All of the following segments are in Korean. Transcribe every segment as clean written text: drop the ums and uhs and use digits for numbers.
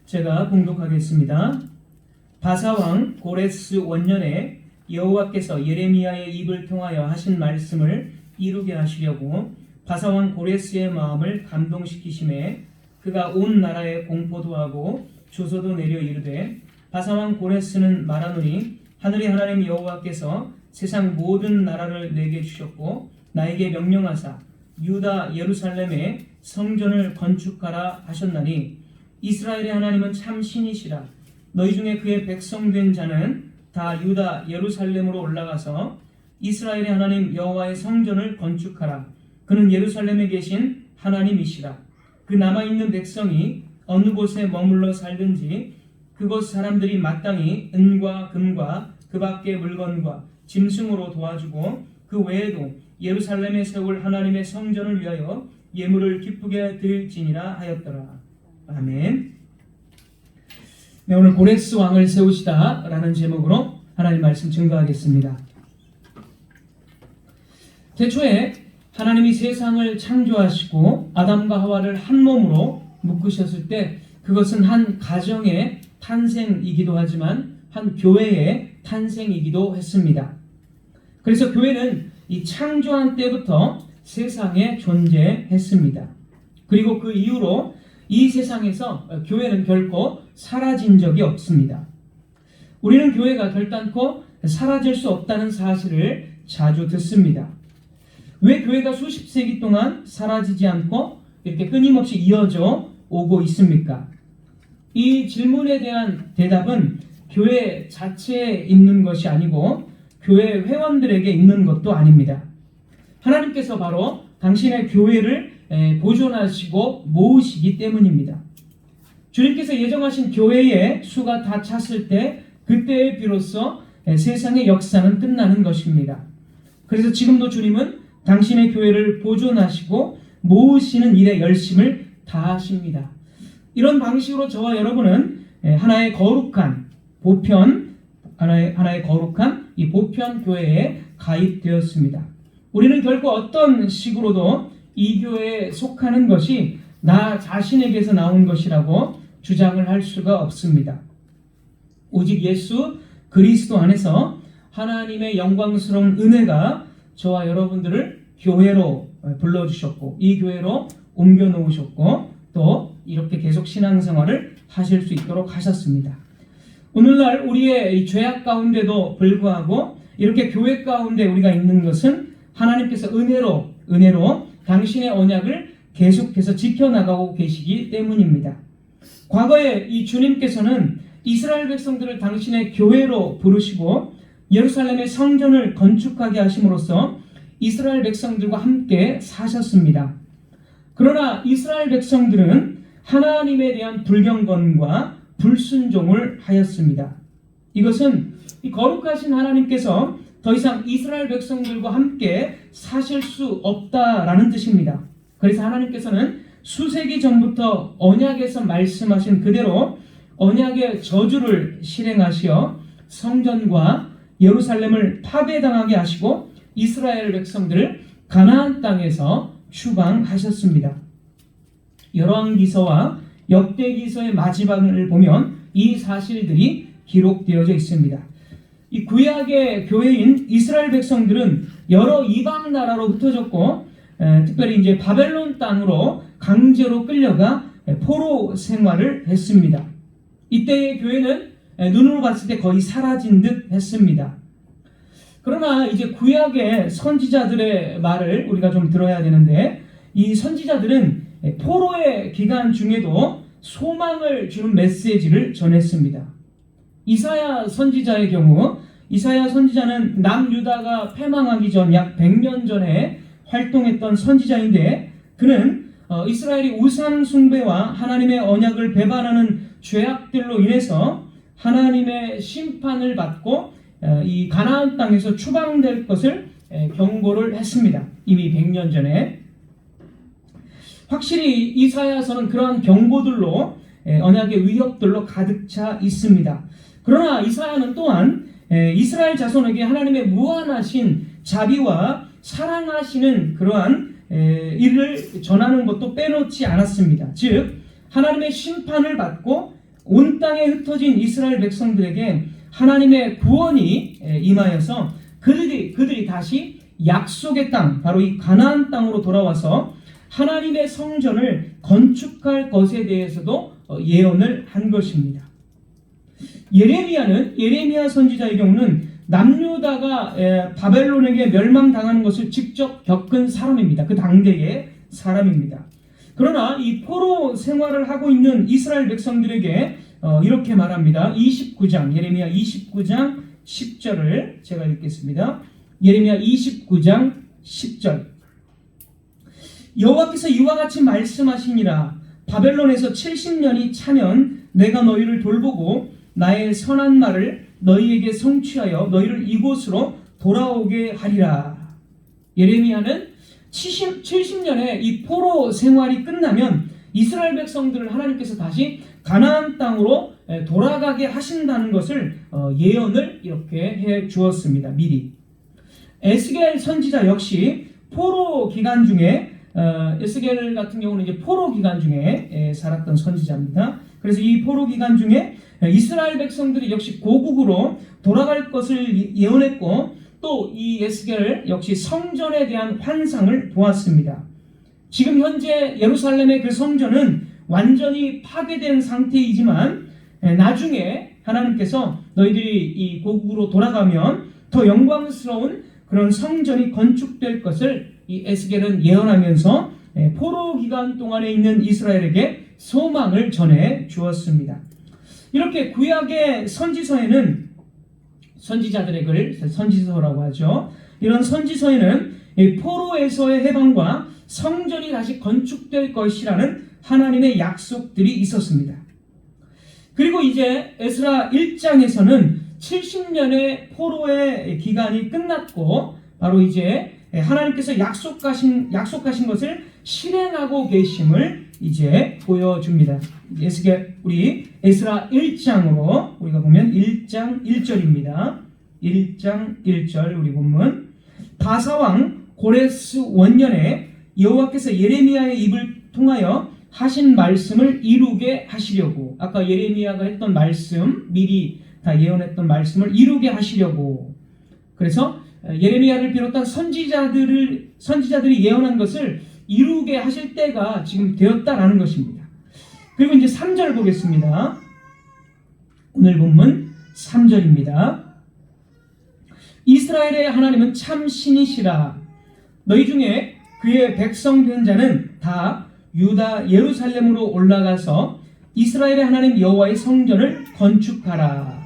제가 봉독하겠습니다. 바사왕 고레스 원년에 여호와께서 예레미야의 입을 통하여 하신 말씀을 이루게 하시려고 바사왕 고레스의 마음을 감동시키심에 그가 온 나라에 공포도 하고 조서도 내려 이르되, 바사왕 고레스는 말하노니 하늘의 하나님 여호와께서 세상 모든 나라를 내게 주셨고 나에게 명령하사 유다 예루살렘에 성전을 건축하라 하셨나니, 이스라엘의 하나님은 참 신이시라. 너희 중에 그의 백성된 자는 다 유다 예루살렘으로 올라가서 이스라엘의 하나님 여호와의 성전을 건축하라. 그는 예루살렘에 계신 하나님이시라. 그 남아있는 백성이 어느 곳에 머물러 살든지 그곳 사람들이 마땅히 은과 금과 그 밖의 물건과 짐승으로 도와주고, 그 외에도 예루살렘에 세울 하나님의 성전을 위하여 예물을 기쁘게 드릴지니라 하였더라. 아멘. 네, 오늘 고레스 왕을 세우시다 라는 제목으로 하나님 말씀 증거하겠습니다. 태초에 하나님이 세상을 창조하시고 아담과 하와를 한 몸으로 묶으셨을 때, 그것은 한 가정의 탄생이기도 하지만 한 교회의 탄생이기도 했습니다. 그래서 교회는 이 창조한 때부터 세상에 존재했습니다. 그리고 그 이후로 이 세상에서 교회는 결코 사라진 적이 없습니다. 우리는 교회가 결단코 사라질 수 없다는 사실을 자주 듣습니다. 왜 교회가 수십 세기 동안 사라지지 않고 이렇게 끊임없이 이어져 오고 있습니까? 이 질문에 대한 대답은 교회 자체에 있는 것이 아니고 교회 회원들에게 있는 것도 아닙니다. 하나님께서 바로 당신의 교회를 보존하시고 모으시기 때문입니다. 주님께서 예정하신 교회의 수가 다 찼을 때, 그때에 비로소 세상의 역사는 끝나는 것입니다. 그래서 지금도 주님은 당신의 교회를 보존하시고 모으시는 일에 열심을 다하십니다. 이런 방식으로 저와 여러분은 하나의 거룩한 이 보편 교회에 가입되었습니다. 우리는 결코 어떤 식으로도 이 교회에 속하는 것이 나 자신에게서 나온 것이라고 주장을 할 수가 없습니다. 오직 예수 그리스도 안에서 하나님의 영광스러운 은혜가 저와 여러분들을 교회로 불러주셨고, 이 교회로 옮겨놓으셨고, 또 이렇게 계속 신앙생활을 하실 수 있도록 하셨습니다. 오늘날 우리의 죄악 가운데도 불구하고 이렇게 교회 가운데 우리가 있는 것은 하나님께서 은혜로 당신의 언약을 계속해서 지켜나가고 계시기 때문입니다. 과거에 이 주님께서는 이스라엘 백성들을 당신의 교회로 부르시고 예루살렘의 성전을 건축하게 하심으로써 이스라엘 백성들과 함께 사셨습니다. 그러나 이스라엘 백성들은 하나님에 대한 불경건과 불순종을 하였습니다. 이것은 이 거룩하신 하나님께서 더 이상 이스라엘 백성들과 함께 사실 수 없다라는 뜻입니다. 그래서 하나님께서는 수세기 전부터 언약에서 말씀하신 그대로 언약의 저주를 실행하시어 성전과 예루살렘을 파괴당하게 하시고 이스라엘 백성들을 가나안 땅에서 추방하셨습니다. 열왕기서와 역대기서의 마지막을 보면 이 사실들이 기록되어져 있습니다. 이 구약의 교회인 이스라엘 백성들은 여러 이방 나라로 흩어졌고, 특별히 이제 바벨론 땅으로 강제로 끌려가 포로 생활을 했습니다. 이때의 교회는 눈으로 봤을 때 거의 사라진 듯 했습니다. 그러나 이제 구약의 선지자들의 말을 우리가 좀 들어야 되는데, 이 선지자들은 포로의 기간 중에도 소망을 주는 메시지를 전했습니다. 이사야 선지자의 경우, 이사야 선지자는 남유다가 패망하기 전 약 100년 전에 활동했던 선지자인데, 그는 이스라엘이 우상 숭배와 하나님의 언약을 배반하는 죄악들로 인해서 하나님의 심판을 받고 이 가나안 땅에서 추방될 것을 경고를 했습니다. 이미 100년 전에. 확실히 이사야서는 그러한 경고들로 언약의 위협들로 가득 차 있습니다. 그러나 이사야는 또한 이스라엘 자손에게 하나님의 무한하신 자비와 사랑하시는 그러한 일을 전하는 것도 빼놓지 않았습니다. 즉 하나님의 심판을 받고 온 땅에 흩어진 이스라엘 백성들에게 하나님의 구원이 임하여서 그들이 다시 약속의 땅, 바로 이 가나안 땅으로 돌아와서 하나님의 성전을 건축할 것에 대해서도 예언을 한 것입니다. 예레미야 선지자의 경우는 남유다가 바벨론에게 멸망당하는 것을 직접 겪은 사람입니다. 그 당대의 사람입니다. 그러나 이 포로 생활을 하고 있는 이스라엘 백성들에게 이렇게 말합니다. 예레미야 29장 10절을 제가 읽겠습니다. 예레미야 29장 10절. 여호와께서 이와 같이 말씀하시니라. 바벨론에서 70년이 차면 내가 너희를 돌보고 나의 선한 말을 너희에게 성취하여 너희를 이곳으로 돌아오게 하리라. 예레미야는 70년의 이 포로 생활이 끝나면 이스라엘 백성들을 하나님께서 다시 가나안 땅으로 돌아가게 하신다는 것을 예언을 이렇게 해 주었습니다. 미리. 에스겔 선지자 역시 포로 기간 중에 에스겔 같은 경우는 이제 포로 기간 중에 살았던 선지자입니다. 그래서 이 포로 기간 중에 이스라엘 백성들이 역시 고국으로 돌아갈 것을 예언했고 또 이 에스겔 역시 성전에 대한 환상을 보았습니다. 지금 현재 예루살렘의 그 성전은 완전히 파괴된 상태이지만 나중에 하나님께서 너희들이 이 고국으로 돌아가면 더 영광스러운 그런 성전이 건축될 것을 이 에스겔은 예언하면서 포로 기간 동안에 있는 이스라엘에게 소망을 전해 주었습니다. 이렇게 구약의 선지서에는 선지자들의 글, 선지서라고 하죠. 이런 선지서에는 포로에서의 해방과 성전이 다시 건축될 것이라는 하나님의 약속들이 있었습니다. 그리고 이제 에스라 1장에서는 70년의 포로의 기간이 끝났고 바로 이제 하나님께서 약속하신 것을 실행하고 계심을 이제 보여줍니다. 우리 에스라 1장으로 우리가 보면 1장 1절입니다. 1장 1절 우리 본문. 바사왕 고레스 원년에 여호와께서 예레미야의 입을 통하여 하신 말씀을 이루게 하시려고, 아까 예레미야가 했던 말씀, 미리 다 예언했던 말씀을 이루게 하시려고. 그래서 예레미야를 비롯한 선지자들이 예언한 것을 이루게 하실 때가 지금 되었다라는 것입니다. 그리고 이제 3절 보겠습니다. 오늘 본문 3절입니다. 이스라엘의 하나님은 참 신이시라. 너희 중에 그의 백성 된 자는 다 유다 예루살렘으로 올라가서 이스라엘의 하나님 여호와의 성전을 건축하라.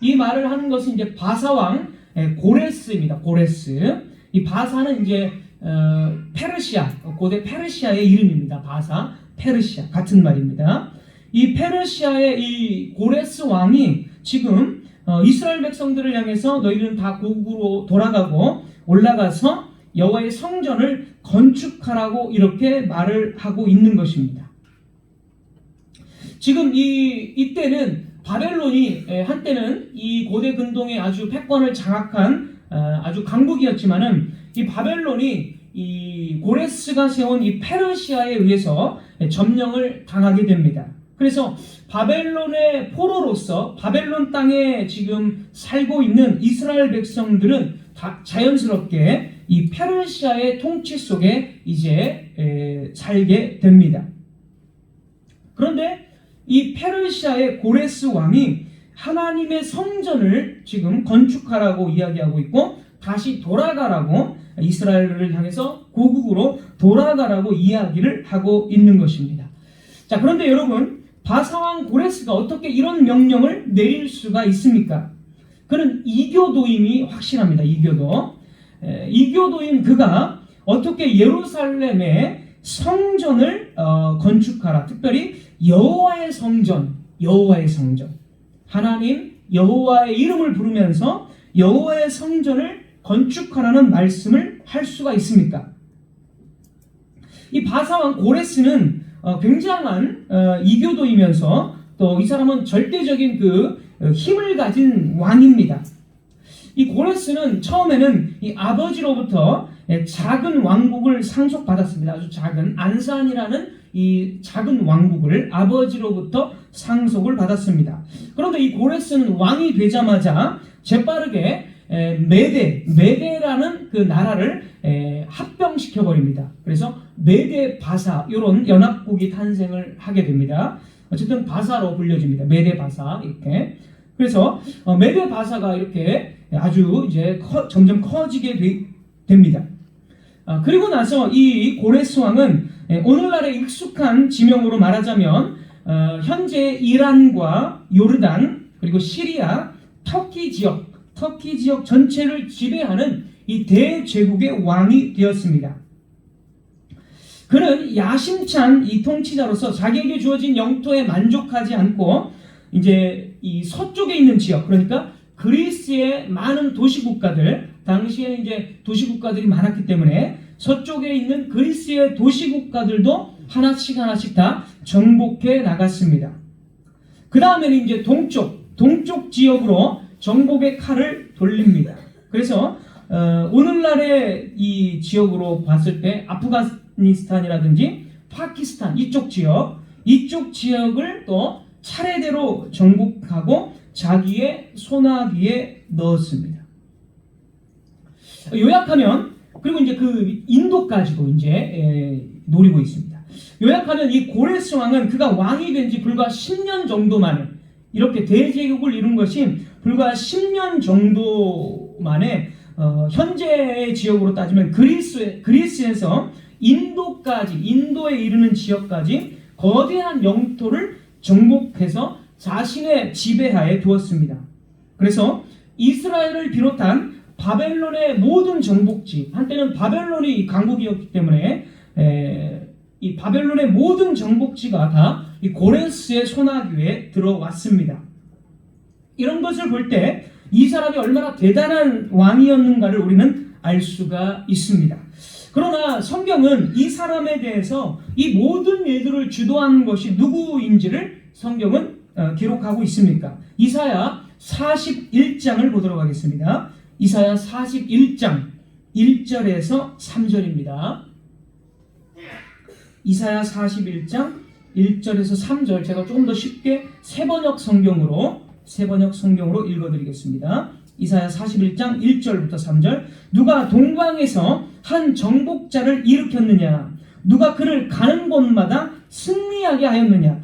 이 말을 하는 것은 이제 바사왕 고레스입니다. 고레스. 이 바사는 이제 페르시아, 고대 페르시아의 이름입니다. 바사, 페르시아 같은 말입니다. 이 페르시아의 이 고레스 왕이 지금 이스라엘 백성들을 향해서 너희는 다 고국으로 돌아가고 올라가서 여호와의 성전을 건축하라고 이렇게 말을 하고 있는 것입니다. 지금 이때는 바벨론이 한때는 이 고대 근동의 아주 패권을 장악한 아주 강국이었지만은 이 바벨론이 이 고레스가 세운 이 페르시아에 의해서 점령을 당하게 됩니다. 그래서 바벨론의 포로로서 바벨론 땅에 지금 살고 있는 이스라엘 백성들은 다 자연스럽게 이 페르시아의 통치 속에 이제 살게 됩니다. 그런데 이 페르시아의 고레스 왕이 하나님의 성전을 지금 건축하라고 이야기하고 있고 다시 돌아가라고 이스라엘을 향해서 고국으로 돌아가라고 이야기를 하고 있는 것입니다. 자, 그런데 여러분, 바사왕 고레스가 어떻게 이런 명령을 내릴 수가 있습니까? 그는 이교도임이 확실합니다. 이교도인 그가 어떻게 예루살렘의 성전을 건축하라. 특별히 여호와의 성전, 하나님 여호와의 이름을 부르면서 여호와의 성전을 건축하라는 말씀을 할 수가 있습니까? 이 바사왕 고레스는 굉장한 이교도이면서 또 이 사람은 절대적인 그 힘을 가진 왕입니다. 이 고레스는 처음에는 이 아버지로부터 작은 왕국을 상속받았습니다. 아주 작은 안산이라는 이 작은 왕국을 아버지로부터 상속을 받았습니다. 그런데 이 고레스는 왕이 되자마자 재빠르게 메데라는 그 나라를 합병시켜 버립니다. 그래서 메데 바사 이런 연합국이 탄생을 하게 됩니다. 어쨌든 바사로 불려집니다. 메데 바사 이렇게. 그래서 메데 바사가 이렇게 아주 이제 점점 커지게 됩니다. 그리고 나서 이 고레스 왕은 오늘날의 익숙한 지명으로 말하자면 현재 이란과 요르단 그리고 시리아, 터키 지역 전체를 지배하는 이 대제국의 왕이 되었습니다. 그는 야심찬 이 통치자로서 자기에게 주어진 영토에 만족하지 않고 이제 이 서쪽에 있는 지역, 그러니까 그리스의 많은 도시국가들, 당시에 이제 도시국가들이 많았기 때문에 서쪽에 있는 그리스의 도시국가들도 하나씩 다 정복해 나갔습니다. 그 다음에는 이제 동쪽 지역으로 정복의 칼을 돌립니다. 그래서 오늘날의 이 지역으로 봤을 때 아프가니스탄이라든지 파키스탄 이쪽 지역을 또 차례대로 정복하고 자기의 손아귀에 넣었습니다. 요약하면 그리고 이제 그 인도까지도 이제 노리고 있습니다. 요약하면 이 고레스 왕은 그가 왕이 된 지 불과 10년 정도 만에 이렇게 대제국을 이룬 것이 불과 10년 정도 만에 현재의 지역으로 따지면 그리스에서 인도에 이르는 지역까지 거대한 영토를 정복해서 자신의 지배하에 두었습니다. 그래서 이스라엘을 비롯한 바벨론의 모든 정복지, 한때는 바벨론이 강국이었기 때문에 이 바벨론의 모든 정복지가 다 이 고레스의 손아귀에 들어왔습니다. 이런 것을 볼 때 이 사람이 얼마나 대단한 왕이었는가를 우리는 알 수가 있습니다. 그러나 성경은 이 사람에 대해서 이 모든 일들을 주도한 것이 누구인지를 성경은 기록하고 있습니까? 이사야 41장을 보도록 하겠습니다. 이사야 41장 1절에서 3절입니다. 이사야 41장 1절에서 3절 제가 조금 더 쉽게 세번역 성경으로 읽어드리겠습니다. 이사야 41장 1절부터 3절. 누가 동방에서 한 정복자를 일으켰느냐? 누가 그를 가는 곳마다 승리하게 하였느냐?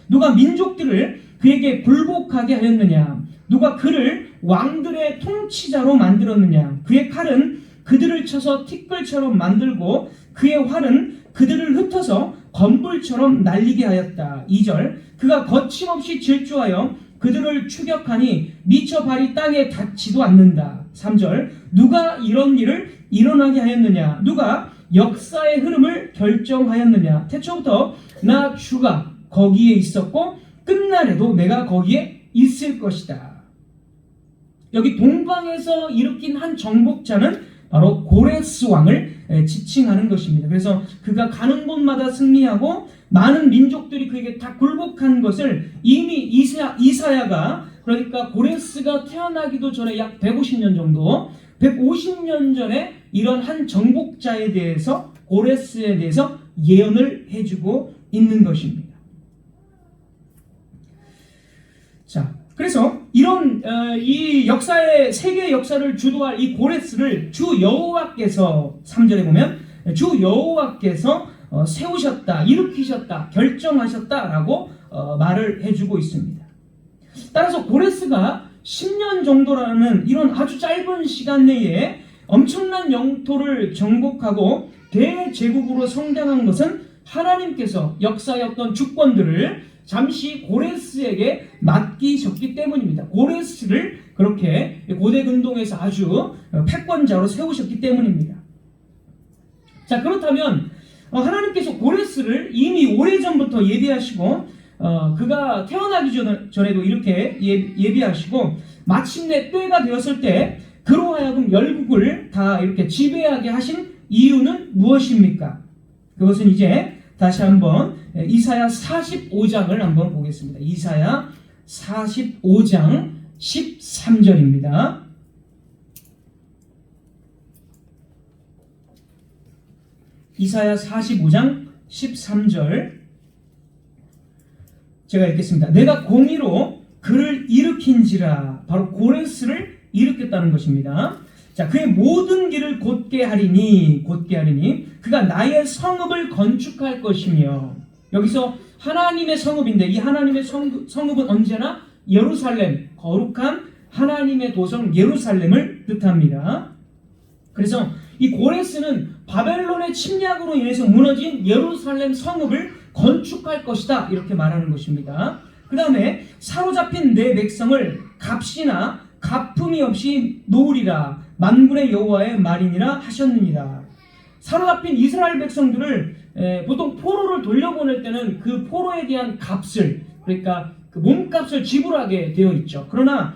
누가 민족들을 그에게 굴복하게 하였느냐? 누가 그를 왕들의 통치자로 만들었느냐? 그의 칼은 그들을 쳐서 티끌처럼 만들고 그의 활은 그들을 흩어서 건불처럼 날리게 하였다. 2절. 그가 거침없이 질주하여 그들을 추격하니 미쳐 발이 땅에 닿지도 않는다. 3절. 누가 이런 일을 일어나게 하였느냐? 누가 역사의 흐름을 결정하였느냐? 태초부터 나 주가 거기에 있었고 끝날에도 내가 거기에 있을 것이다. 여기 동방에서 일으킨 한 정복자는 바로 고레스 왕을 지칭하는 것입니다. 그래서 그가 가는 곳마다 승리하고 많은 민족들이 그에게 다 굴복한 것을 이미 이사야가, 그러니까 고레스가 태어나기도 전에 약 150년 정도, 150년 전에 이런 한 정복자에 대해서, 고레스에 대해서 예언을 해주고 있는 것입니다. 자, 그래서 이런 이 역사의 세계 역사를 주도할 이 고레스를 주 여호와께서 3절에 보면 주 여호와께서 세우셨다, 일으키셨다, 결정하셨다라고 말을 해주고 있습니다. 따라서 고레스가 10년 정도라는 이런 아주 짧은 시간 내에 엄청난 영토를 정복하고 대제국으로 성장한 것은 하나님께서 역사의 어떤 주권들을 잠시 고레스에게 맡기셨기 때문입니다. 고레스를 그렇게 고대 근동에서 아주 패권자로 세우셨기 때문입니다. 자, 그렇다면 하나님께서 고레스를 이미 오래전부터 예비하시고 그가 태어나기 전에도 이렇게 예비하시고 마침내 때가 되었을 때 그로 하여금 열국을 다 이렇게 지배하게 하신 이유는 무엇입니까? 그것은 이제 다시 한번 이사야 45장을 한번 보겠습니다. 이사야 45장 13절입니다. 이사야 45장 13절. 제가 읽겠습니다. 내가 공의로 그를 일으킨지라. 바로 고레스를 일으켰다는 것입니다. 자, 그의 모든 길을 곧게 하리니 그가 나의 성읍을 건축할 것이며. 여기서 하나님의 성읍인데 이 하나님의 성읍은 언제나 예루살렘, 거룩한 하나님의 도성 예루살렘을 뜻합니다. 그래서 이 고레스는 바벨론의 침략으로 인해서 무너진 예루살렘 성읍을 건축할 것이다, 이렇게 말하는 것입니다. 그 다음에 사로잡힌 내 백성을 값이나 가품이 없이 놓으리라. 만군의 여호와의 말이니라 하셨느니라. 사로잡힌 이스라엘 백성들을 보통 포로를 돌려보낼 때는 그 포로에 대한 값을, 그러니까 그 몸값을 지불하게 되어 있죠. 그러나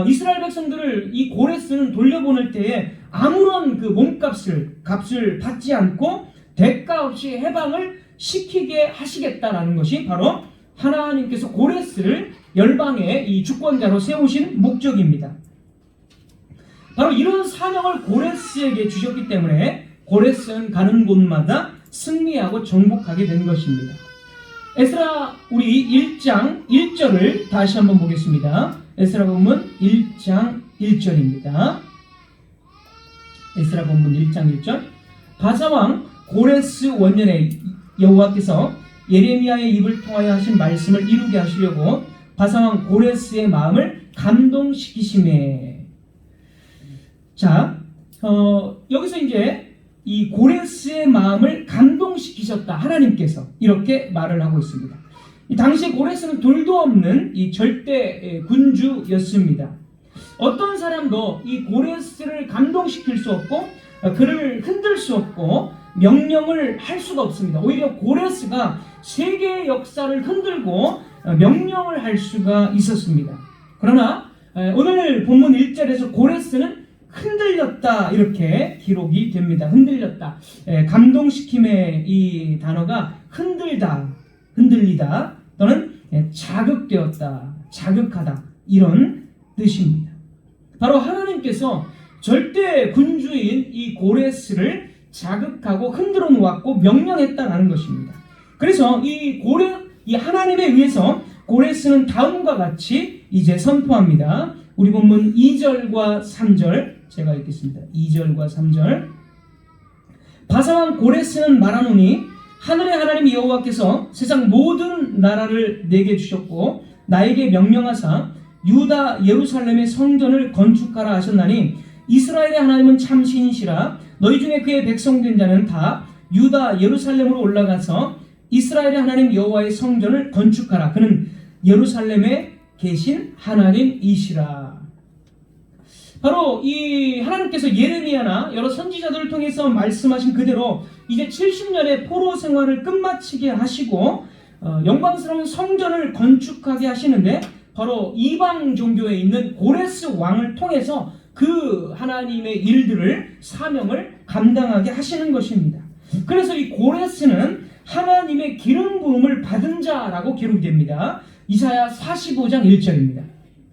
이스라엘 백성들을 이 고레스는 돌려보낼 때에 아무런 그 몸값을 받지 않고 대가 없이 해방을 시키게 하시겠다라는 것이 바로 하나님께서 고레스를 열방의 이 주권자로 세우신 목적입니다. 바로 이런 사명을 고레스에게 주셨기 때문에 고레스는 가는 곳마다 승리하고 정복하게 된 것입니다. 에스라 우리 1장 1절을 다시 한번 보겠습니다. 에스라 본문 1장 1절입니다. 에스라 본문 1장 1절. 바사왕 고레스 원년에 여호와께서 예레미야의 입을 통하여 하신 말씀을 이루게 하시려고 바사왕 고레스의 마음을 감동시키심에. 자, 여기서 이제 이 고레스의 마음을 감동시키셨다, 하나님께서 이렇게 말을 하고 있습니다. 이 당시 고레스는 둘도 없는 이 절대 군주였습니다. 어떤 사람도 이 고레스를 감동시킬 수 없고 그를 흔들 수 없고 명령을 할 수가 없습니다. 오히려 고레스가 세계의 역사를 흔들고 명령을 할 수가 있었습니다. 그러나 오늘 본문 1절에서 고레스는 흔들렸다, 이렇게 기록이 됩니다. 흔들렸다. 감동시킴의 이 단어가 흔들다, 흔들리다 또는 자극되었다, 자극하다, 이런 뜻입니다. 바로 하나님께서 절대 군주인 이 고레스를 자극하고 흔들어 놓았고 명령했다라는 것입니다. 그래서 이 하나님에 의해서 고레스는 다음과 같이 이제 선포합니다. 우리 본문 2절과 3절 제가 읽겠습니다. 2절과 3절. 바사왕 고레스는 말하노니 하늘의 하나님 여호와께서 세상 모든 나라를 내게 주셨고 나에게 명령하사 유다 예루살렘의 성전을 건축하라 하셨나니 이스라엘의 하나님은 참 신이시라. 너희 중에 그의 백성 된 자는 다 유다 예루살렘으로 올라가서 이스라엘의 하나님 여호와의 성전을 건축하라. 그는 예루살렘에 계신 하나님이시라. 바로 이 하나님께서 예레미야나 여러 선지자들을 통해서 말씀하신 그대로 이제 70년의 포로 생활을 끝마치게 하시고 영광스러운 성전을 건축하게 하시는데 바로 이방 종교에 있는 고레스 왕을 통해서 그 하나님의 일들을, 사명을 감당하게 하시는 것입니다. 그래서 이 고레스는 하나님의 기름 부음을 받은 자라고 기록이 됩니다. 이사야 45장 1절입니다.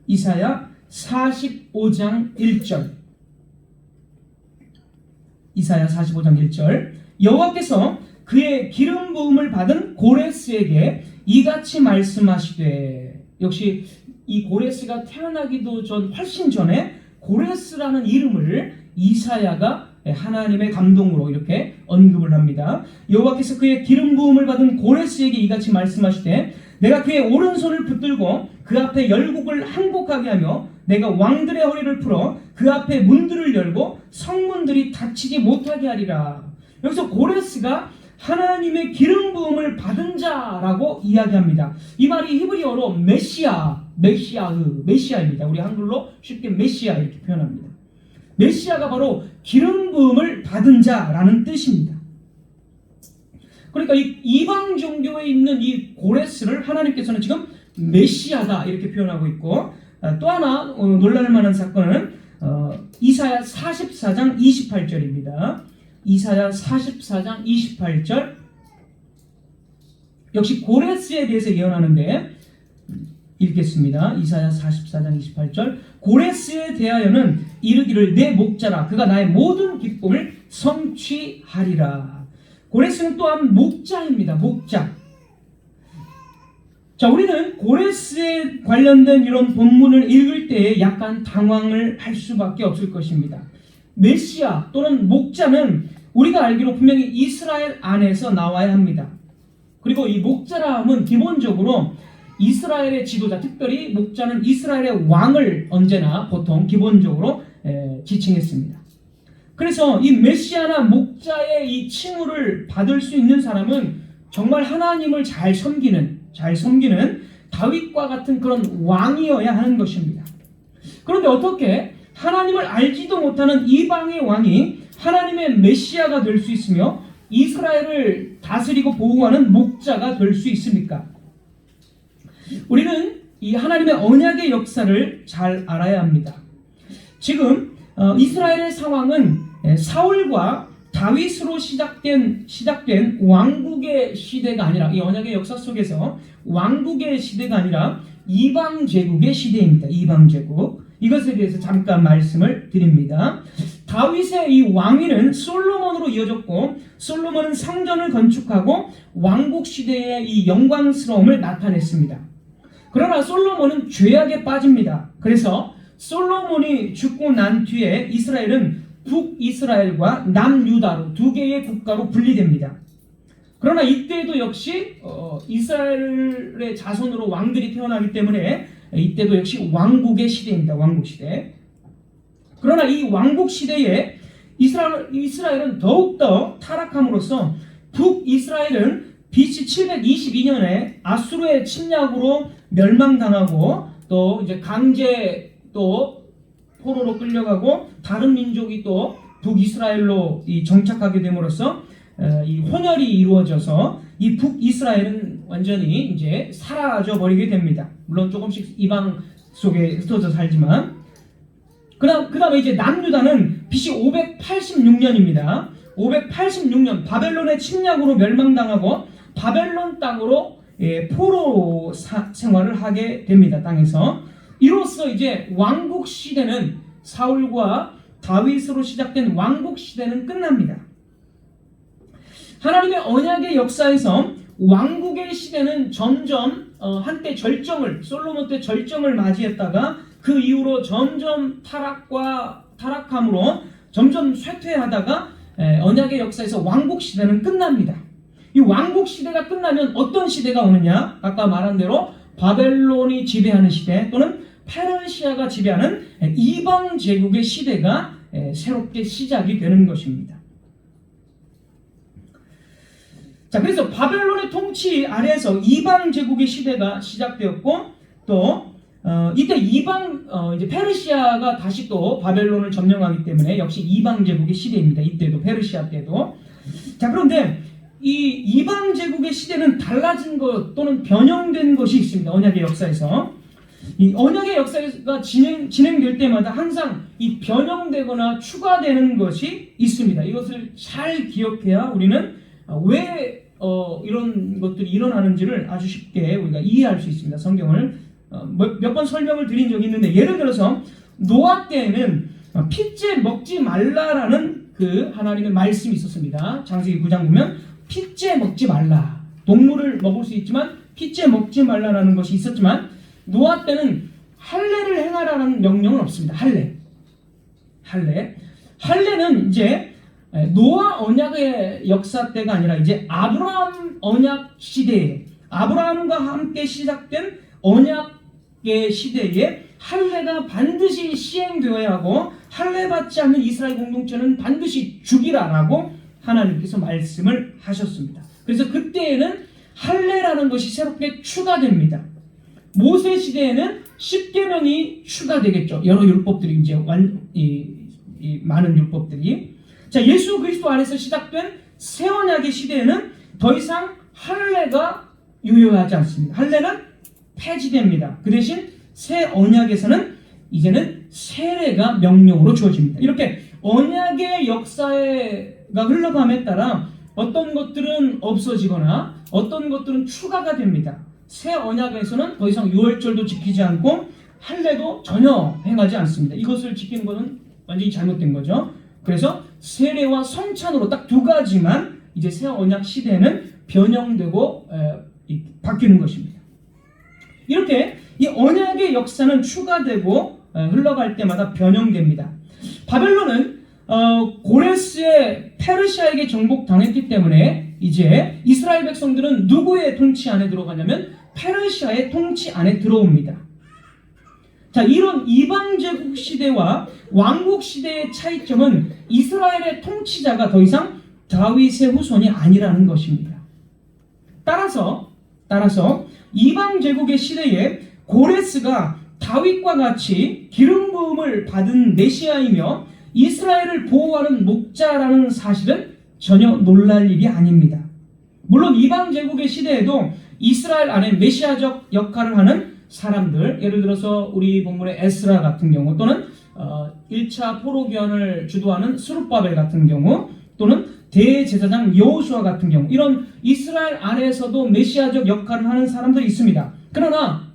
이사야 45장 1절. 이사야 45장 1절. 여호와께서 그의 기름 부음을 받은 고레스에게 이같이 말씀하시되. 역시 이 고레스가 태어나기도 훨씬 전에 고레스라는 이름을 이사야가 하나님의 감동으로 이렇게 언급을 합니다. 여호와께서 그의 기름 부음을 받은 고레스에게 이같이 말씀하시되 내가 그의 오른손을 붙들고 그 앞에 열국을 항복하게 하며 내가 왕들의 허리를 풀어 그 앞에 문들을 열고 성문들이 닫히지 못하게 하리라. 여기서 고레스가 하나님의 기름 부음을 받은 자라고 이야기합니다. 이 말이 히브리어로 메시아입니다. 우리 한글로 쉽게 메시아 이렇게 표현합니다. 메시아가 바로 기름 부음을 받은 자라는 뜻입니다. 그러니까 이 이방 종교에 있는 이 고레스를 하나님께서는 지금 메시아다 이렇게 표현하고 있고, 또 하나 놀랄 만한 사건은 이사야 44장 28절입니다. 이사야 44장 28절. 역시 고레스에 대해서 예언하는데 읽겠습니다. 이사야 44장 28절. 고레스에 대하여는 이르기를 내 목자라 그가 나의 모든 기쁨을 성취하리라. 고레스는 또한 목자입니다. 목자. 자, 우리는 고레스에 관련된 이런 본문을 읽을 때에 약간 당황을 할 수밖에 없을 것입니다. 메시아 또는 목자는 우리가 알기로 분명히 이스라엘 안에서 나와야 합니다. 그리고 이 목자라 함은 기본적으로 이스라엘의 지도자, 특별히 목자는 이스라엘의 왕을 언제나 보통 기본적으로 지칭했습니다. 그래서 이 메시아나 목자의 이 칭호를 받을 수 있는 사람은 정말 하나님을 잘 섬기는 다윗과 같은 그런 왕이어야 하는 것입니다. 그런데 어떻게 하나님을 알지도 못하는 이방의 왕이 하나님의 메시아가 될 수 있으며 이스라엘을 다스리고 보호하는 목자가 될 수 있습니까? 우리는 이 하나님의 언약의 역사를 잘 알아야 합니다. 지금 이스라엘의 상황은 사울과 다윗으로 시작된 왕국의 시대가 아니라, 이 언약의 역사 속에서 왕국의 시대가 아니라 이방 제국의 시대입니다. 이방 제국. 이것에 대해서 잠깐 말씀을 드립니다. 다윗의 이 왕위는 솔로몬으로 이어졌고, 솔로몬은 성전을 건축하고 왕국 시대의 이 영광스러움을 나타냈습니다. 그러나 솔로몬은 죄악에 빠집니다. 그래서 솔로몬이 죽고 난 뒤에 이스라엘은 북이스라엘과 남유다로 두 개의 국가로 분리됩니다. 그러나 이때도 역시 이스라엘의 자손으로 왕들이 태어나기 때문에 이때도 역시 왕국의 시대입니다. 왕국 시대. 그러나 이 왕국 시대에 이스라엘은 더욱더 타락함으로써 북이스라엘은 BC 722년에 아수르의 침략으로 멸망당하고, 또 이제 강제 또 포로로 끌려가고 다른 민족이 또 북이스라엘로 정착하게 됨으로써 이 혼혈이 이루어져서 이 북이스라엘은 완전히 이제 사라져 버리게 됩니다. 물론 조금씩 이방 속에 흩어져 살지만. 그 다음에 이제 남유다는 BC 586년입니다. 586년 바벨론의 침략으로 멸망당하고 바벨론 땅으로 포로 생활을 하게 됩니다. 땅에서. 이로써 이제 왕국 시대는, 사울과 다윗으로 시작된 왕국 시대는 끝납니다. 하나님의 언약의 역사에서 왕국의 시대는 점점 한때 솔로몬 때 절정을 맞이했다가 그 이후로 점점 타락함으로 점점 쇠퇴하다가 언약의 역사에서 왕국 시대는 끝납니다. 이 왕국 시대가 끝나면 어떤 시대가 오느냐? 아까 말한 대로 바벨론이 지배하는 시대 또는 페르시아가 지배하는 이방 제국의 시대가 새롭게 시작이 되는 것입니다. 자, 그래서 바벨론의 통치 아래에서 이방 제국의 시대가 시작되었고, 또 이때 이제 페르시아가 다시 또 바벨론을 점령하기 때문에 역시 이방 제국의 시대입니다. 이때도 페르시아 때도. 자, 그런데 이 이방 제국의 시대는 달라진 것 또는 변형된 것이 있습니다. 언약의 역사에서. 이 언약의 역사가 진행될 때마다 항상 이 변형되거나 추가되는 것이 있습니다. 이것을 잘 기억해야 우리는 왜 이런 것들이 일어나는지를 아주 쉽게 우리가 이해할 수 있습니다. 성경을 몇 번 설명을 드린 적이 있는데, 예를 들어서 노아 때에는 핏째 먹지 말라라는 그 하나님의 말씀이 있었습니다. 창세기 9장 보면 핏째 먹지 말라. 동물을 먹을 수 있지만 핏째 먹지 말라라는 것이 있었지만, 노아 때는 할례를 행하라는 명령은 없습니다. 할례는 이제 노아 언약의 역사 때가 아니라 이제 아브라함 언약 시대에, 아브라함과 함께 시작된 언약의 시대에 할례가 반드시 시행되어야 하고, 할례 받지 않는 이스라엘 공동체는 반드시 죽이라라고 하나님께서 말씀을 하셨습니다. 그래서 그때에는 할례라는 것이 새롭게 추가됩니다. 모세 시대에는 십계명이 추가되겠죠. 여러 율법들이 이제 많은 율법들이. 자, 예수 그리스도 안에서 시작된 새 언약의 시대에는 더 이상 할례가 유효하지 않습니다. 할례는 폐지됩니다. 그 대신 새 언약에서는 이제는 세례가 명령으로 주어집니다. 이렇게 언약의 역사가 흘러감에 따라 어떤 것들은 없어지거나 어떤 것들은 추가가 됩니다. 새 언약에서는 더 이상 유월절도 지키지 않고 할례도 전혀 행하지 않습니다. 이것을 지키는 것은 완전히 잘못된 거죠. 그래서 세례와 성찬으로 딱 두 가지만 이제 새 언약 시대에는 변형되고 바뀌는 것입니다. 이렇게 이 언약의 역사는 추가되고 흘러갈 때마다 변형됩니다. 바벨론은 고레스의 페르시아에게 정복당했기 때문에 이제 이스라엘 백성들은 누구의 통치 안에 들어가냐면 페르시아의 통치 안에 들어옵니다. 자, 이런 이방제국 시대와 왕국 시대의 차이점은 이스라엘의 통치자가 더 이상 다윗의 후손이 아니라는 것입니다. 따라서 이방제국의 시대에 고레스가 다윗과 같이 기름 부음을 받은 메시아이며 이스라엘을 보호하는 목자라는 사실은 전혀 놀랄 일이 아닙니다. 물론 이방제국의 시대에도 이스라엘 안에 메시아적 역할을 하는 사람들, 예를 들어서 우리 본문의 에스라 같은 경우, 또는 1차 포로기환을 주도하는 스룹바벨 같은 경우, 또는 대제사장 여호수아 같은 경우, 이런 이스라엘 안에서도 메시아적 역할을 하는 사람들이 있습니다. 그러나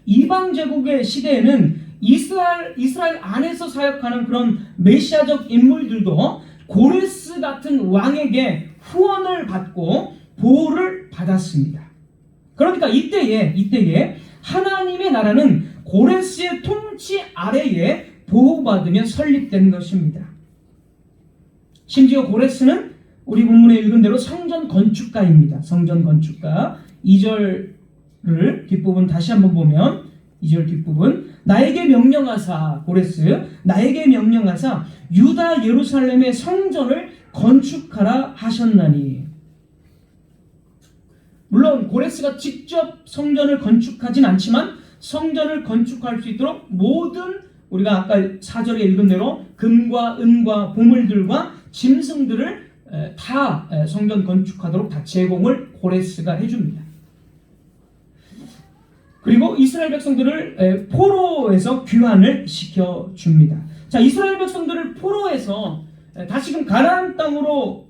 이방제국의 시대에는 이스라엘 안에서 사역하는 그런 메시아적 인물들도 고레스 같은 왕에게 후원을 받고 보호를 받았습니다. 그러니까 이때에 하나님의 나라는 고레스의 통치 아래에 보호받으며 설립된 것입니다. 심지어 고레스는 우리 본문에 읽은 대로 성전 건축가입니다. 성전 건축가. 2절을 뒷부분 다시 한번 보면 2절 뒷부분, 나에게 명령하사, 고레스, 나에게 명령하사 유다 예루살렘의 성전을 건축하라 하셨나니. 물론 고레스가 직접 성전을 건축하진 않지만 성전을 건축할 수 있도록 모든, 우리가 아까 4절에 읽은 대로 금과 은과 보물들과 짐승들을 다 성전 건축하도록 다 제공을 고레스가 해줍니다. 그리고 이스라엘 백성들을 포로에서 귀환을 시켜줍니다. 자, 이스라엘 백성들을 포로에서 다시금 가나안 땅으로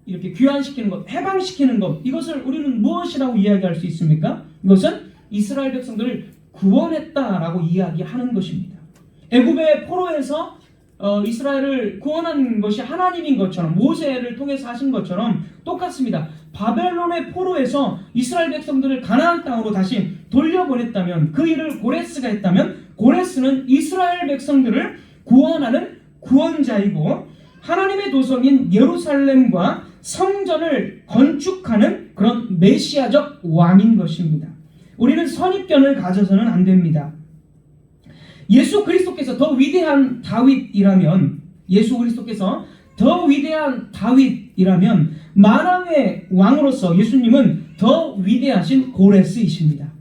이렇게 귀환시키는 것, 해방시키는 것, 이것을 우리는 무엇이라고 이야기할 수 있습니까? 이것은 이스라엘 백성들을 구원했다라고 이야기하는 것입니다. 애굽의 포로에서 이스라엘을 구원한 것이 하나님인 것처럼, 모세를 통해서 하신 것처럼 똑같습니다. 바벨론의 포로에서 이스라엘 백성들을 가나안 땅으로 다시 돌려보냈다면, 그 일을 고레스가 했다면, 고레스는 이스라엘 백성들을 구원하는 구원자이고 하나님의 도성인 예루살렘과 성전을 건축하는 그런 메시아적 왕인 것입니다. 우리는 선입견을 가져서는 안 됩니다. 예수 그리스도께서 더 위대한 다윗이라면, 만왕의 왕으로서 예수님은 더 위대하신 고레스이십니다.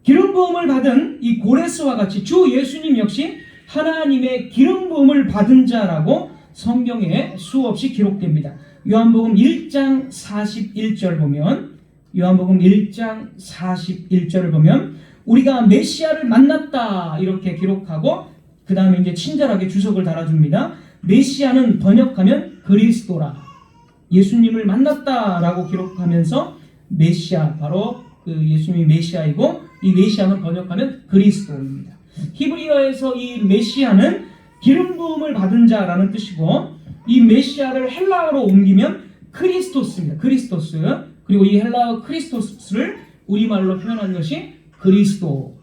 기름 부음을 받은 이 고레스와 같이 주 예수님 역시 하나님의 기름 부음을 받은 자라고 성경에 수없이 기록됩니다. 요한복음 1장 41절 보면, 요한복음 1장 41절을 보면 우리가 메시아를 만났다 이렇게 기록하고, 그 다음에 이제 친절하게 주석을 달아줍니다. 메시아는 번역하면 그리스도라. 예수님을 만났다라고 기록하면서 메시아, 바로 그 예수님이 메시아이고, 이 메시아는 번역하면 그리스도입니다. 히브리어에서 이 메시아는 기름 부음을 받은 자라는 뜻이고, 이 메시아를 헬라어로 옮기면 크리스토스입니다. 크리스토스. 그리고 이 헬라어 크리스토스를 우리말로 표현한 것이 그리스도.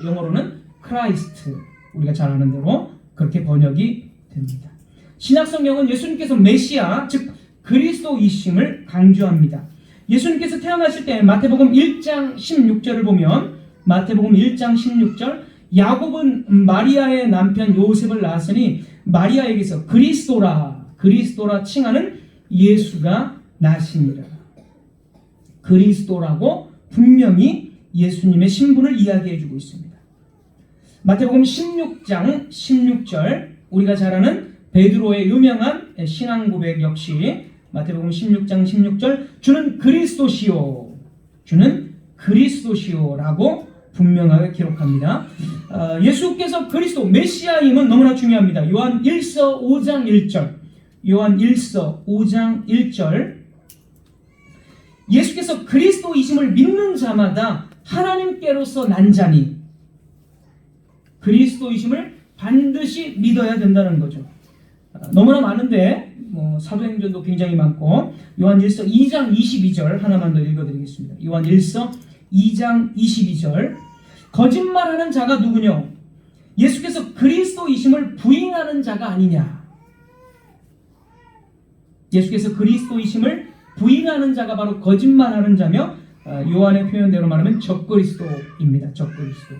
영어로는 크라이스트. 우리가 잘 아는 대로 그렇게 번역이 됩니다. 신약성경은 예수님께서 메시아, 즉 그리스도이심을 강조합니다. 예수님께서 태어나실 때 마태복음 1장 16절을 보면, 마태복음 1장 16절, 야곱은 마리아의 남편 요셉을 낳았으니 마리아에게서 그리스도라 칭하는 예수가 나시니라. 그리스도라고 분명히 예수님의 신분을 이야기해주고 있습니다. 마태복음 16장 16절, 우리가 잘 아는 베드로의 유명한 신앙 고백 역시 마태복음 16장 16절, 주는 그리스도시오라고 분명하게 기록합니다. 예수께서 그리스도 메시아임은 너무나 중요합니다. 요한 1서 5장 1절, 예수께서 그리스도이심을 믿는 자마다 하나님께로서 난 자니, 그리스도이심을 반드시 믿어야 된다는 거죠. 너무나 많은데 사도행전도 굉장히 많고, 요한 1서 2장 22절 하나만 더 읽어드리겠습니다. 요한 1서 2장 22절 거짓말하는 자가 누구뇨? 예수께서 그리스도이심을 부인하는 자가 아니냐. 예수께서 그리스도이심을 부인하는 자가 바로 거짓말하는 자며 요한의 표현대로 말하면 적그리스도입니다. 적그리스도.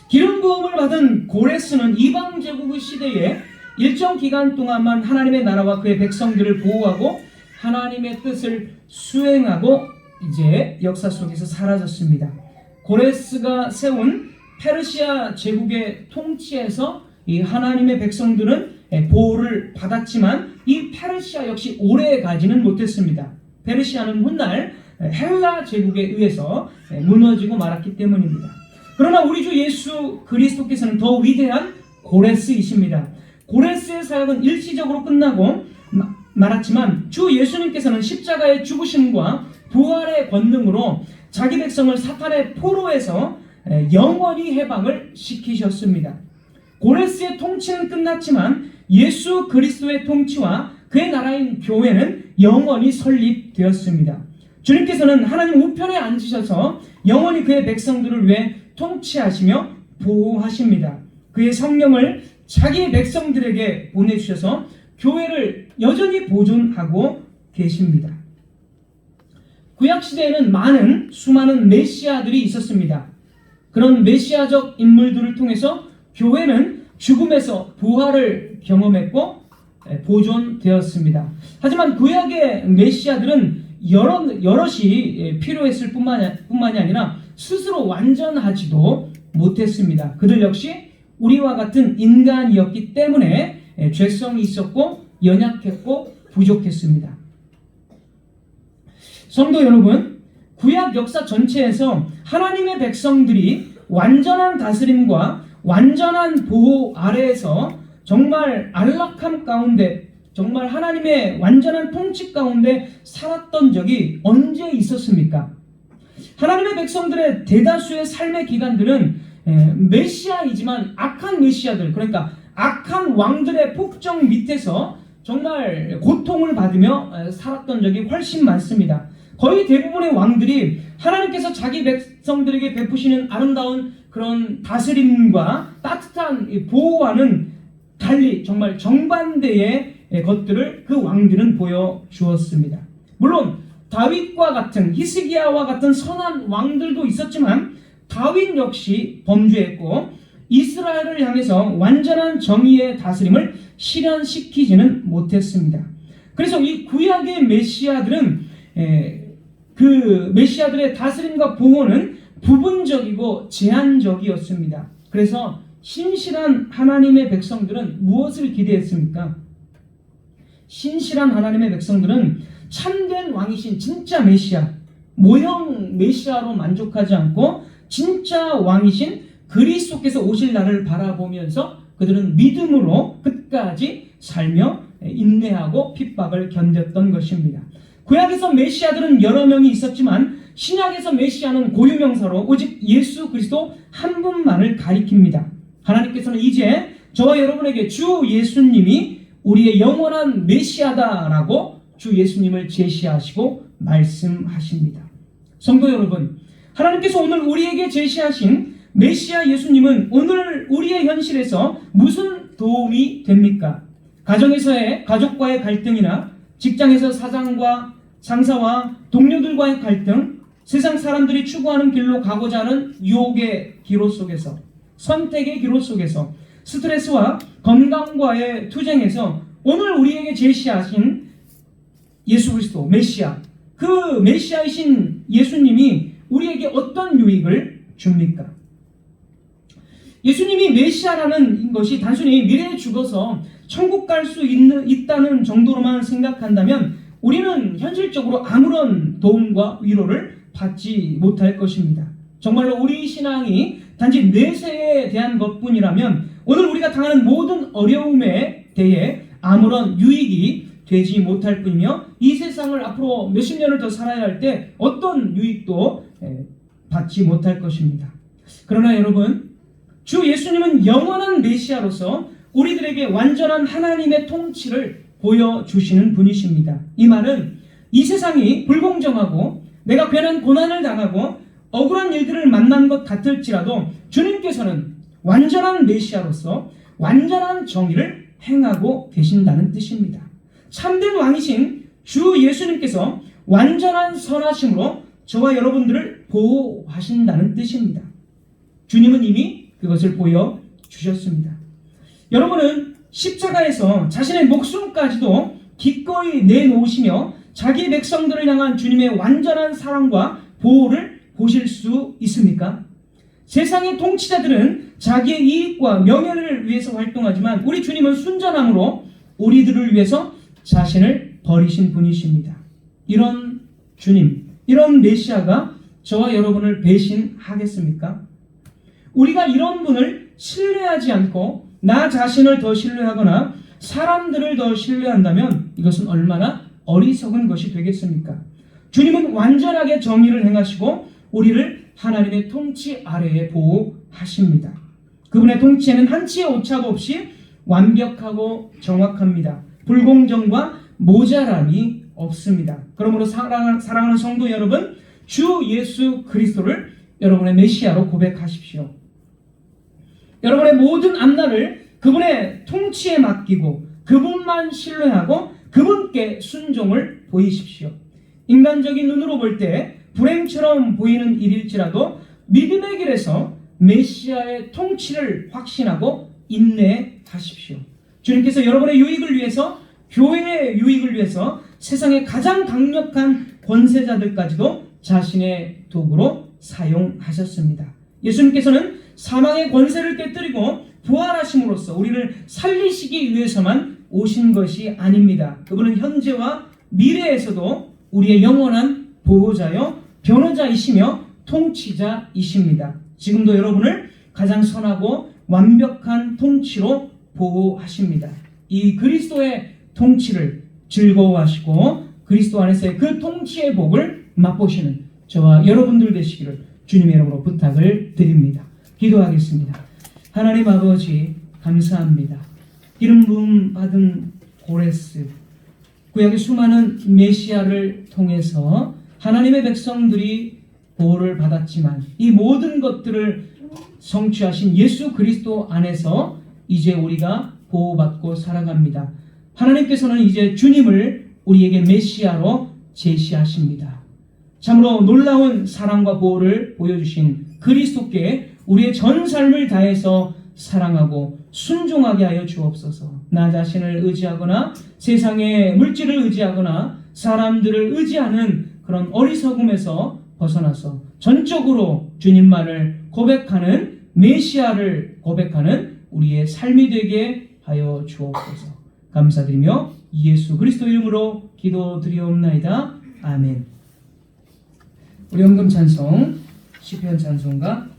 기름 부음을 받은 고레스는 이방 제국 시대에 일정 기간 동안만 하나님의 나라와 그의 백성들을 보호하고 하나님의 뜻을 수행하고 이제 역사 속에서 사라졌습니다. 고레스가 세운 페르시아 제국의 통치에서 이 하나님의 백성들은 보호를 받았지만 이 페르시아 역시 오래 가지는 못했습니다. 페르시아는 훗날 헬라 제국에 의해서 무너지고 말았기 때문입니다. 그러나 우리 주 예수 그리스도께서는 더 위대한 고레스이십니다. 고레스의 사역은 일시적으로 끝나고 말았지만 주 예수님께서는 십자가의 죽으심과 부활의 권능으로 자기 백성을 사탄의 포로에서 영원히 해방을 시키셨습니다. 고레스의 통치는 끝났지만 예수 그리스도의 통치와 그의 나라인 교회는 영원히 설립되었습니다. 주님께서는 하나님 우편에 앉으셔서 영원히 그의 백성들을 위해 통치하시며 보호하십니다. 그의 성령을 자기 백성들에게 보내주셔서 교회를 여전히 보존하고 계십니다. 구약시대에는 수많은 메시아들이 있었습니다. 그런 메시아적 인물들을 통해서 교회는 죽음에서 부활을 경험했고 보존되었습니다. 하지만 구약의 메시아들은 여럿이 필요했을 뿐만이 아니라 스스로 완전하지도 못했습니다. 그들 역시 우리와 같은 인간이었기 때문에 죄성이 있었고 연약했고 부족했습니다. 성도 여러분, 구약 역사 전체에서 하나님의 백성들이 완전한 다스림과 완전한 보호 아래에서 정말 안락함 가운데, 정말 하나님의 완전한 통치 가운데 살았던 적이 언제 있었습니까? 하나님의 백성들의 대다수의 삶의 기간들은 메시아이지만 악한 메시아들, 그러니까 악한 왕들의 폭정 밑에서 정말 고통을 받으며 살았던 적이 훨씬 많습니다. 거의 대부분의 왕들이 하나님께서 자기 백성들에게 베푸시는 아름다운 그런 다스림과 따뜻한 보호와는 달리 정말 정반대의 것들을 그 왕들은 보여주었습니다. 물론 다윗과 같은, 히스기야와 같은 선한 왕들도 있었지만 다윗 역시 범죄했고 이스라엘을 향해서 완전한 정의의 다스림을 실현시키지는 못했습니다. 그래서 이 구약의 메시아들은 그 메시아들의 다스림과 보호는 부분적이고 제한적이었습니다. 그래서 신실한 하나님의 백성들은 무엇을 기대했습니까? 신실한 하나님의 백성들은 참된 왕이신 진짜 메시아, 모형 메시아로 만족하지 않고 진짜 왕이신 그리스도께서 오실 날을 바라보면서 그들은 믿음으로 끝까지 살며 인내하고 핍박을 견뎠던 것입니다. 구약에서 메시아들은 여러 명이 있었지만 신약에서 메시아는 고유명사로 오직 예수 그리스도 한 분만을 가리킵니다. 하나님께서는 이제 저와 여러분에게 주 예수님이 우리의 영원한 메시아다라고 주 예수님을 제시하시고 말씀하십니다. 성도 여러분, 하나님께서 오늘 우리에게 제시하신 메시아 예수님은 오늘 우리의 현실에서 무슨 도움이 됩니까? 가정에서의 가족과의 갈등이나 직장에서 사장과 상사와 동료들과의 갈등, 세상 사람들이 추구하는 길로 가고자 하는 유혹의 기로 속에서, 선택의 기로 속에서, 스트레스와 건강과의 투쟁에서 오늘 우리에게 제시하신 예수 그리스도 메시아, 그 메시아이신 예수님이 우리에게 어떤 유익을 줍니까? 예수님이 메시아라는 것이 단순히 미래에 죽어서 천국 갈 수 있다는 정도로만 생각한다면 우리는 현실적으로 아무런 도움과 위로를 받지 못할 것입니다. 정말로 우리 신앙이 단지 내세에 대한 것뿐이라면 오늘 우리가 당하는 모든 어려움에 대해 아무런 유익이 되지 못할 뿐이며 이 세상을 앞으로 몇십 년을 더 살아야 할 때 어떤 유익도 받지 못할 것입니다. 그러나 여러분, 주 예수님은 영원한 메시아로서 우리들에게 완전한 하나님의 통치를 보여주시는 분이십니다. 이 말은 이 세상이 불공정하고 내가 괜한 고난을 당하고 억울한 일들을 만난 것 같을지라도 주님께서는 완전한 메시아로서 완전한 정의를 행하고 계신다는 뜻입니다. 참된 왕이신 주 예수님께서 완전한 선하심으로 저와 여러분들을 보호하신다는 뜻입니다. 주님은 이미 그것을 보여주셨습니다. 여러분은 십자가에서 자신의 목숨까지도 기꺼이 내놓으시며 자기 백성들을 향한 주님의 완전한 사랑과 보호를 보실 수 있습니까? 세상의 통치자들은 자기의 이익과 명예를 위해서 활동하지만 우리 주님은 순전함으로 우리들을 위해서 자신을 버리신 분이십니다. 이런 주님, 이런 메시아가 저와 여러분을 배신하겠습니까? 우리가 이런 분을 신뢰하지 않고 나 자신을 더 신뢰하거나 사람들을 더 신뢰한다면 이것은 얼마나 어리석은 것이 되겠습니까? 주님은 완전하게 정의를 행하시고 우리를 하나님의 통치 아래에 보호하십니다. 그분의 통치에는 한치의 오차도 없이 완벽하고 정확합니다. 불공정과 모자람이 없습니다. 그러므로 사랑하는 성도 여러분, 주 예수 그리스도를 여러분의 메시아로 고백하십시오. 여러분의 모든 앞날을 그분의 통치에 맡기고 그분만 신뢰하고 그분께 순종을 보이십시오. 인간적인 눈으로 볼 때 불행처럼 보이는 일일지라도 믿음의 길에서 메시아의 통치를 확신하고 인내하십시오. 주님께서 여러분의 유익을 위해서, 교회의 유익을 위해서 세상의 가장 강력한 권세자들까지도 자신의 도구로 사용하셨습니다. 예수님께서는 사망의 권세를 깨뜨리고 부활하심으로써 우리를 살리시기 위해서만 오신 것이 아닙니다. 그분은 현재와 미래에서도 우리의 영원한 보호자요 변호자이시며 통치자이십니다. 지금도 여러분을 가장 선하고 완벽한 통치로 보호하십니다. 이 그리스도의 통치를 즐거워하시고 그리스도 안에서의 그 통치의 복을 맛보시는 저와 여러분들 되시기를 주님의 이름으로 부탁을 드립니다. 기도하겠습니다. 하나님 아버지 감사합니다. 기름 부음 받은 고레스, 구약의 수많은 메시아를 통해서 하나님의 백성들이 보호를 받았지만 이 모든 것들을 성취하신 예수 그리스도 안에서 이제 우리가 보호받고 살아갑니다. 하나님께서는 이제 주님을 우리에게 메시아로 제시하십니다. 참으로 놀라운 사랑과 보호를 보여주신 그리스도께 우리의 전 삶을 다해서 사랑하고 순종하게 하여 주옵소서. 나 자신을 의지하거나 세상의 물질을 의지하거나 사람들을 의지하는 그런 어리석음에서 벗어나서 전적으로 주님만을 고백하는 메시아를 고백하는 우리의 삶이 되게 하여 주옵소서. 감사드리며 예수 그리스도 이름으로 기도드리옵나이다. 아멘. 우리 헌금 찬송 시편 찬송가